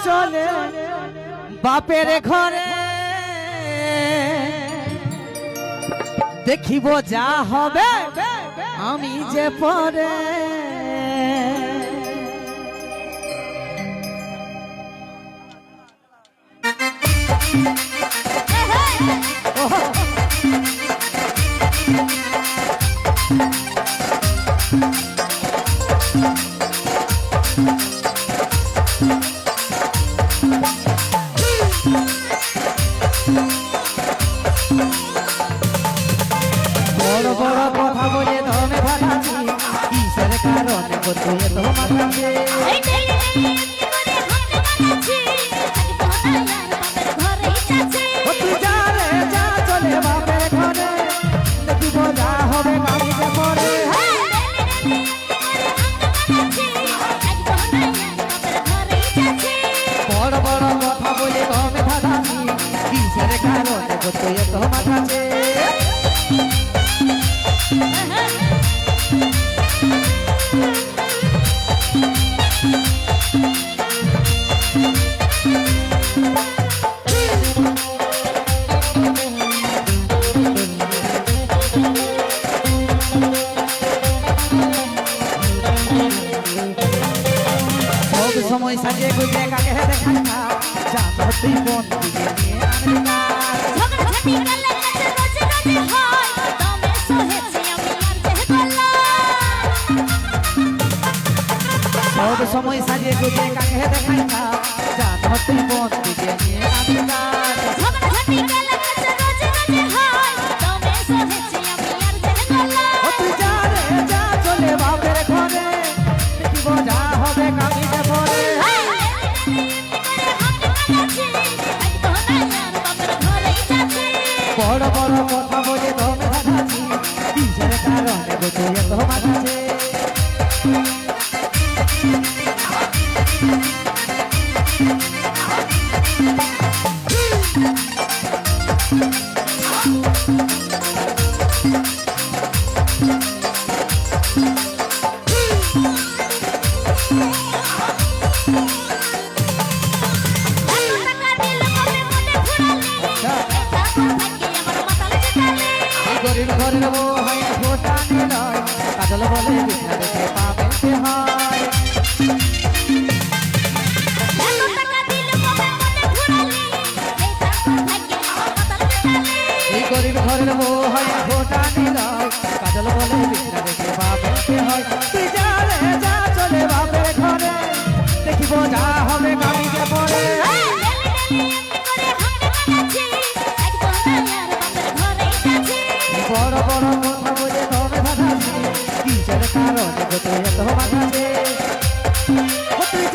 চলে বাপের ঘরে দেখিব যা হবে আমি যে পরে বড় বড় কথা বলে ধমে ভাটাছি কিসের কারণে বতুয়ে তো মাথাছে তুই যা রে যা চলে বাপের ঘরে দেখিব যা হবে গাড়িতে পরে বড় বড় কথা বলে ধমে ভাটাছি কিসের কারণে বতুয়ে তো মাথাছে সময় সাজে গুজে কাকে দেখাই না জানো তুই কোন দিকে নিয়ে আনবি সব সময় সাজে গুজে কাকে দেখাই না জানো তুই কোন দিকে নিয়ে আনবি তুই যা রে যা চলে বাপের ঘরে দেখিব যা হবে কামিতে পরে বড় বড় কথা বলে ধমে ভাটাছি কিসের কারণে বতুয়ে তো মাথাছে গরিব ঘরের বউ হয় ফোটা নিলয় কাজল বলে বিছনা দেখে পাবে হয় এই গরিব ঘরের বউ হয় ফোটা নিলয় কাজল বলে বিছনা দেখে পাবে হয় তুই যা রে যা চলে বাপের ঘরে দেখিব যা হবে গাড়িতে পরে বড় বড় কথা বলে ধমে ভাটাছি কিসের কারণে বতুয়ে তো মাথাছে তুই